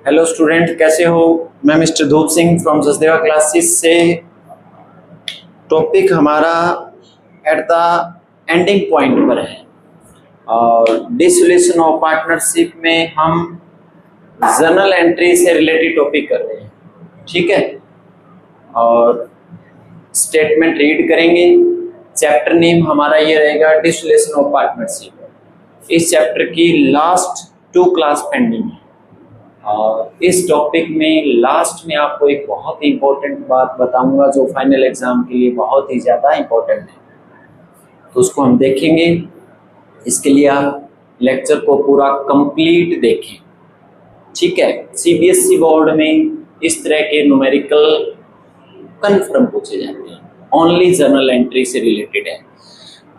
Hello student, कैसे हो? मैं मिस्टर धूप सिंह फ्रॉम जसदेवा क्लासेस से। टॉपिक हमारा एट द एंडिंग पॉइंट पर है और डिसोल्यूशन ऑफ पार्टनरशिप में हम जर्नल एंट्री से रिलेटेड टॉपिक कर रहे हैं। ठीक है, और स्टेटमेंट रीड करेंगे। चैप्टर नेम हमारा ये रहेगा डिसोल्यूशन ऑफ पार्टनरशिप। इस चैप्टर की लास्ट 2 क्लास पेंडिंग है और इस टॉपिक में लास्ट में आपको एक बहुत ही इम्पोर्टेंट बात बताऊंगा जो फाइनल एग्जाम के लिए बहुत ही ज़्यादा इम्पोर्टेंट है, तो उसको हम देखेंगे। इसके लिए आप लेक्चर को पूरा कंप्लीट देखें। ठीक है, सीबीएसई बोर्ड में इस तरह के न्यूमेरिकल कन्फर्म पूछे जाते हैं, ओनली जर्नल एंट्री से रिलेटेड है।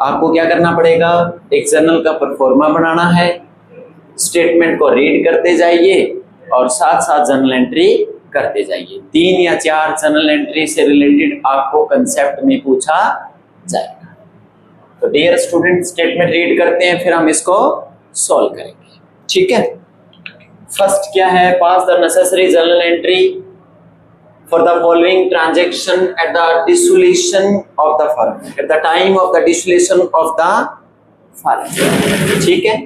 आपको क्या करना पड़ेगा, एक जर्नल का परफॉर्मा बनाना है, स्टेटमेंट को रीड करते जाइए और साथ साथ जर्नल एंट्री करते जाइए। 3 या 4 जर्नल एंट्री से रिलेटेड आपको कंसेप्ट में पूछा जाएगा। तो डियर स्टूडेंट, स्टेटमेंट रीड करते हैं, फिर हम इसको सॉल्व करेंगे। ठीक है, फर्स्ट क्या है, pass the necessary journal entry for the following transaction at the dissolution of the firm, at the time of the dissolution of the firm. ठीक है,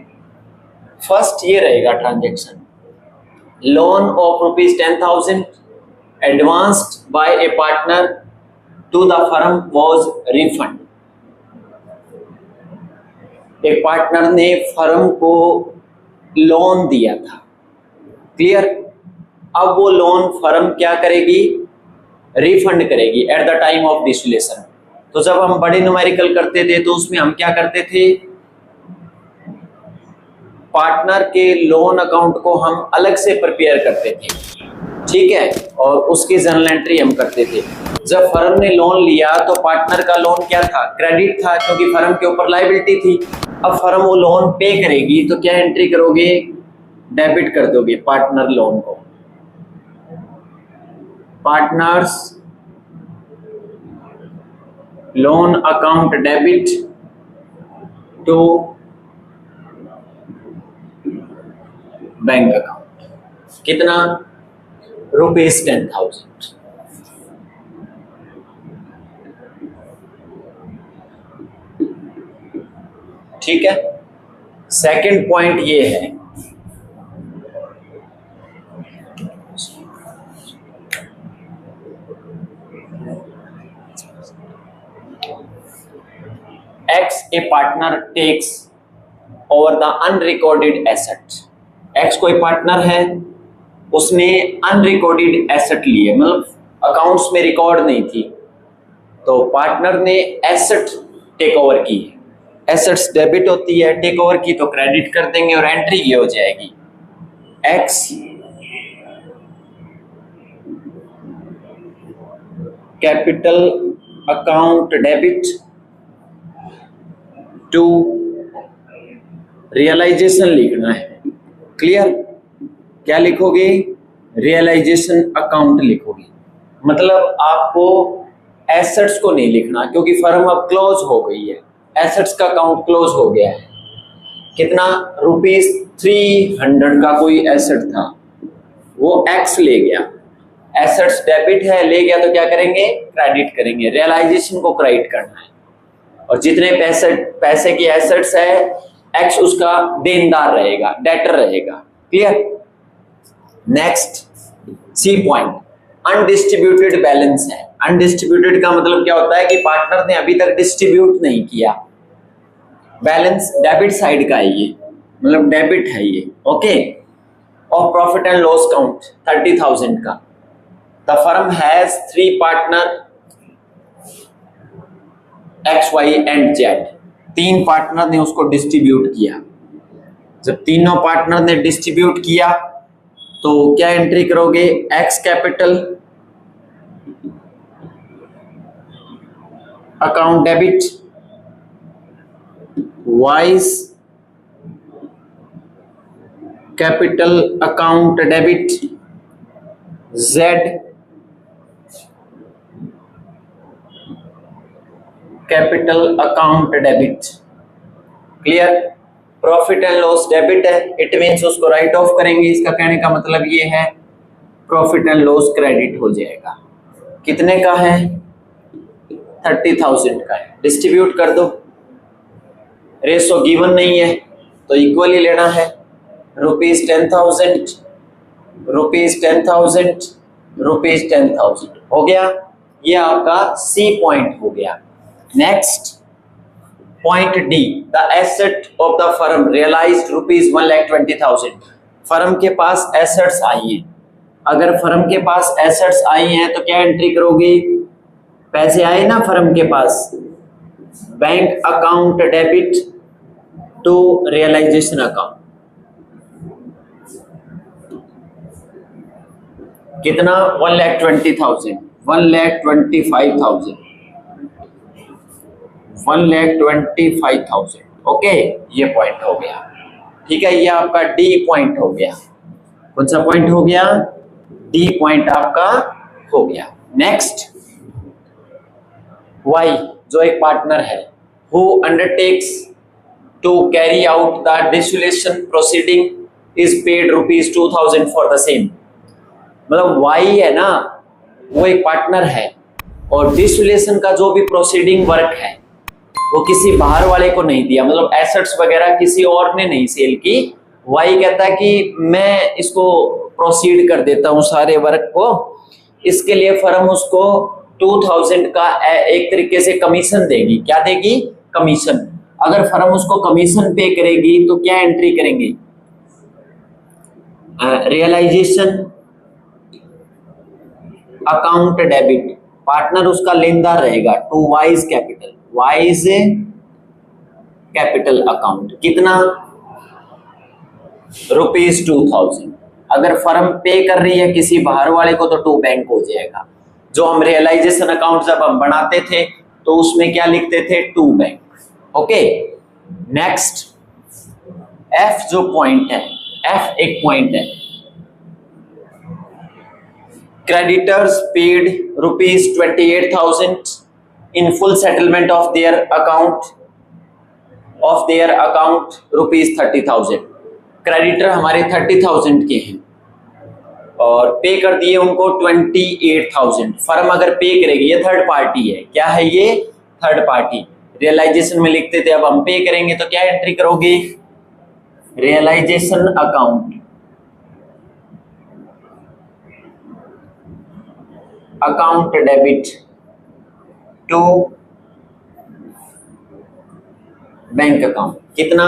फर्स्ट ये रहेगा transaction, loan of ₹10,000 advanced by a partner to the firm was refund. एक partner ने firm को loan दिया था, clear. अब वो लोन फर्म क्या करेगी, रिफंड करेगी eight the time of dissolution. तो जब हम बड़े न्यूमेरिकल करते थे तो उसमें हम क्या करते थे, पार्टनर के लोन अकाउंट को हम अलग से प्रिपेयर करते थे, ठीक है, और उसकी जर्नल एंट्री हम करते थे। जब फर्म ने लोन लिया तो पार्टनर का लोन क्या था, क्रेडिट था, क्योंकि फर्म के ऊपर लायबिलिटी थी। अब फर्म वो लोन पे करेगी तो क्या एंट्री करोगे, डेबिट कर दोगे पार्टनर लोन को, partners loan account debit to bank account. कितना, ₹10,000। ठीक है, सेकंड पॉइंट ये है, X A partner takes over the unrecorded asset. X कोई पार्टनर है, उसने अनरिकॉर्डेड एसेट लिए, मतलब अकाउंट्स में रिकॉर्ड नहीं थी, तो पार्टनर ने एसेट टेक ओवर की। एसेट्स डेबिट होती है, टेक ओवर की तो क्रेडिट कर देंगे और एंट्री ये हो जाएगी, X capital account debit to realization लिखना है, क्लियर। क्या लिखोगे, रियलाइजेशन अकाउंट लिखोगे। मतलब आपको एसेट्स को नहीं लिखना, क्योंकि फर्म अब क्लोज हो गई है, एसेट्स का अकाउंट क्लोज हो गया है। कितना, ₹300 का कोई एसेट था, वो एक्स ले गया, एसेट्स डेबिट है, ले गया तो क्या करेंगे, क्रेडिट करेंगे, रियलाइजेशन को क्रेडिट करना है। और जितने पैसे की एसेट्स है, एक्स उसका देनदार रहेगा, डेटर रहेगा, clear. Next C point, undistributed balance है। अनडिस्ट्रीब्यूटेड का मतलब क्या होता है कि पार्टनर ने अभी तक डिस्ट्रीब्यूट नहीं किया। बैलेंस डेबिट साइड का है ये, मतलब डेबिट है ये, ओके। और प्रॉफिट एंड लॉस काउंट 30,000 का। The firm has 3 partner X Y and Z. 3 partner ने उसको डिस्ट्रीब्यूट किया। जब तीनों पार्टनर ने डिस्ट्रीब्यूट किया तो क्या एंट्री करोगे, x capital account debit, wise capital account debit, Z capital account debit, clear. Profit and loss debit है, इट मीन्स उसको राइट ऑफ करेंगे। इसका कहने का मतलब ये है प्रॉफिट एंड लॉस क्रेडिट हो जाएगा। कितने का है? 30,000 का है। डिस्ट्रीब्यूट कर दो, रेशो गिवन नहीं है तो इक्वली लेना है। ₹10,000, ₹10,000, ₹10,000 हो गया। ये आपका सी पॉइंट हो गया। Next point D, the asset of the firm realized ₹1,20,000। Firm के पास एसेट्स आई हैं। अगर फर्म के पास एसेट्स आई हैं तो क्या एंट्री करोगे? पैसे आए ना फर्म के पास, bank account debit to realisation account. कितना? 1,20,000, 1,25,000, 1,25,000। ओके, ये पॉइंट हो गया। ठीक है, ये आपका डी पॉइंट हो गया। कौन सा पॉइंट हो गया? डी पॉइंट आपका हो गया। नेक्स्ट वाई, जो एक पार्टनर है, who undertakes to carry out the dissolution proceeding is paid ₹2,000 for the same. मतलब वाई है ना, वो एक पार्टनर है और डिसोल्यूशन का जो भी प्रोसीडिंग वर्क है वो किसी बाहर वाले को नहीं दिया, मतलब एसेट्स वगैरह किसी और ने नहीं सेल की। वाई कहता है कि मैं इसको प्रोसीड कर देता हूँ सारे वर्क को, इसके लिए फर्म उसको 2,000 का एक तरीके से कमीशन देगी। क्या देगी? कमीशन। अगर फर्म उसको कमीशन पे करेगी तो क्या एंट्री करेंगे? रियलाइजेशन अकाउंट डेबिट, पार्टनर उसका लेनदार रहेगा to Y's capital, Y's capital account. कितना? ₹2,000। अगर फर्म पे कर रही है किसी बाहर वाले को तो टू बैंक हो जाएगा। जो हम रियलाइजेशन अकाउंट जब हम बनाते थे तो उसमें क्या लिखते थे? To bank. Okay, next F जो पॉइंट है, एफ एक पॉइंट है, creditors paid ₹28,000 in full settlement of their account ₹30,000। Creditor हमारे 30,000 के हैं और पे कर दिए उनको 28,000। फर्म अगर पे करेगी, ये थर्ड पार्टी है। क्या है ये? Third party. रियलाइजेशन में लिखते थे, अब हम पे करेंगे तो क्या एंट्री करोगे? Realization account, account debit to bank account. कितना?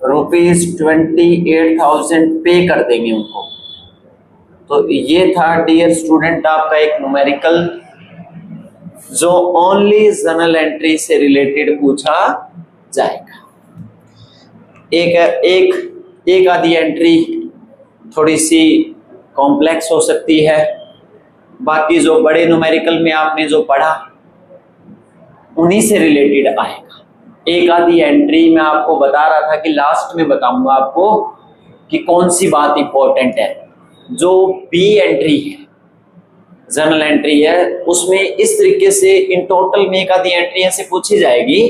₹28,000 पे कर देंगे उनको। तो ये था डियर स्टूडेंट आपका एक न्यूमेरिकल जो ओनली जर्नल एंट्री से रिलेटेड पूछा जाएगा। एक आधी एंट्री थोड़ी सी कॉम्प्लेक्स हो सकती है, बाकी जो बड़े न्यूमेरिकल में आपने जो पढ़ा उन्हीं से रिलेटेड आएगा। एक आधी एंट्री मैं आपको बता रहा था कि लास्ट में बताऊंगा आपको कि कौन सी बात इंपॉर्टेंट है। जो बी एंट्री है, जर्नल एंट्री है, उसमें इस तरीके से इन टोटल में एक आधी एंट्री ऐसे पूछी जाएगी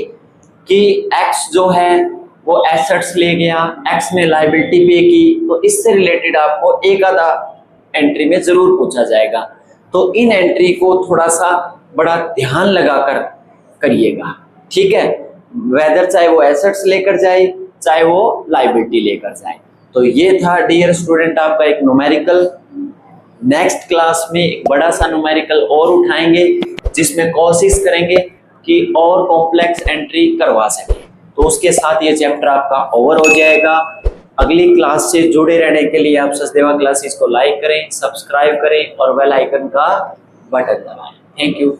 कि एक्स जो है वो एसेट्स ले गया, एक्स ने लायबिलिटी पे की, तो इससे रिलेटेड आपको एक आधा एंट्री में जरूर पूछा जाएगा। तो इन एंट्री को थोड़ा सा बड़ा ध्यान लगाकर करिएगा, ठीक है, वेदर चाहे वो एसेट्स लेकर जाए चाहे वो लायबिलिटी लेकर जाए। तो ये था डियर स्टूडेंट आपका एक न्यूमेरिकल। नेक्स्ट क्लास में एक बड़ा सा न्यूमेरिकल और उठाएंगे जिसमें कोशिश करेंगे कि और कॉम्प्लेक्स एंट्री करवा सके। तो उसके साथ ये चैप्टर आपका ओवर हो जाएगा। अगली क्लास से जुड़े रहने के लिए आप सचदेवा क्लासेस को लाइक करें, सब्सक्राइब करें और बेल आइकन का बटन दबाएं। Thank you.